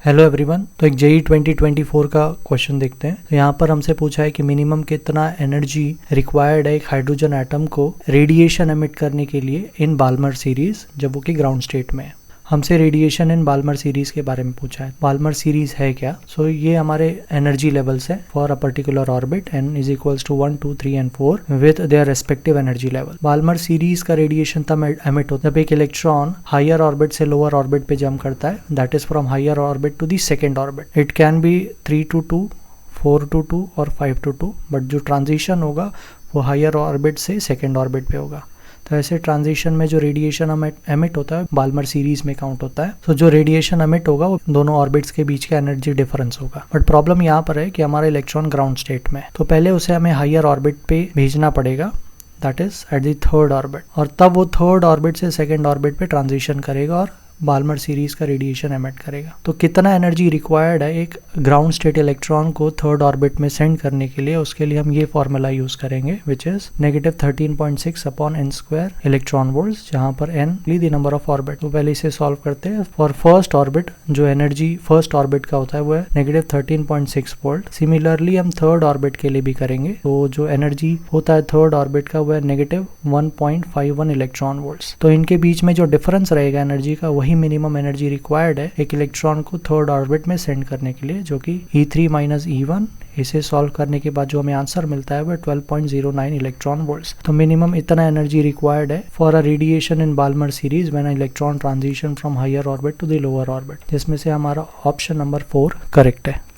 Hello everyone. तो एक JEE 2024 का क्वेश्चन देखते हैं। तो यहाँ पर हमसे पूछा है कि मिनिमम कितना एनर्जी रिक्वायर्ड है एक हाइड्रोजन एटम को रेडिएशन एमिट करने के लिए इन बाल्मर सीरीज, जब वो कि ग्राउंड स्टेट में है। हमसे रेडिएशन इन बाल्मर सीरीज के बारे में पूछा है। बाल्मर सीरीज है क्या? सो ये हमारे एनर्जी लेवल्स है for a particular orbit n is equals to 1, 2, 3 and 4 with their respective energy level. Balmer series का रेडिएशन तब एमिट होता है जब एक इलेक्ट्रॉन हायर ऑर्बिट से लोअर ऑर्बिट पे जंप करता है, that is from higher orbit to the second orbit. It can be 3 to 2, 4 to 2 और 5 to 2, बट जो ट्रांजिशन होगा वो हायर ऑर्बिट से सेकेंड ऑर्बिट पे होगा। तो ऐसे ट्रांजिशन में जो रेडिएशन एमिट होता है बाल्मर सीरीज में काउंट होता है। तो जो रेडिएशन एमिट होगा वो दोनों ऑर्बिट्स के बीच का एनर्जी डिफरेंस होगा। बट प्रॉब्लम यहाँ पर है कि हमारा इलेक्ट्रॉन ग्राउंड स्टेट में है, तो पहले उसे हमें हायर ऑर्बिट पे भेजना पड़ेगा, that is at the third orbit, और तब वो थर्ड ऑर्बिट से सेकेंड ऑर्बिट पे ट्रांजिशन करेगा और बाल्मर सीरीज का रेडिएशन एमिट करेगा। तो कितना एनर्जी रिक्वायर्ड है एक ग्राउंड स्टेट इलेक्ट्रॉन को थर्ड ऑर्बिट में सेंड करने के लिए, उसके लिए हम ये फॉर्मूला यूज करेंगे which is -13.6 upon n square electron volts, जहां पर n the number of orbit. तो पहले इसे सॉल्व करते हैं। फॉर फर्स्ट ऑर्बिट जो एनर्जी फर्स्ट ऑर्बिट का होता है वो है -13.6 वोल्ट। सिमिलरली हम थर्ड ऑर्बिट के लिए भी करेंगे। तो जो एनर्जी होता है थर्ड ऑर्बिट का वो है -1.51 इलेक्ट्रॉन वोल्ट्स। तो इनके बीच में जो डिफरेंस रहेगा एनर्जी का वही मिनिमम एनर्जी रिक्वायर्ड है एक इलेक्ट्रॉन को थर्ड ऑर्बिट में सेंड करने के लिए, जो कि E3 - E1। इसे सॉल्व करने के बाद जो हमें आंसर मिलता है वो 12.09 इलेक्ट्रॉन वोल्ट्स। तो मिनिमम इतना एनर्जी रिक्वायर्ड है for a radiation in Balmer series when electron transition from higher orbit to the lower orbit, जिसमें से हमारा ऑप्शन नंबर 4 करेक्ट है।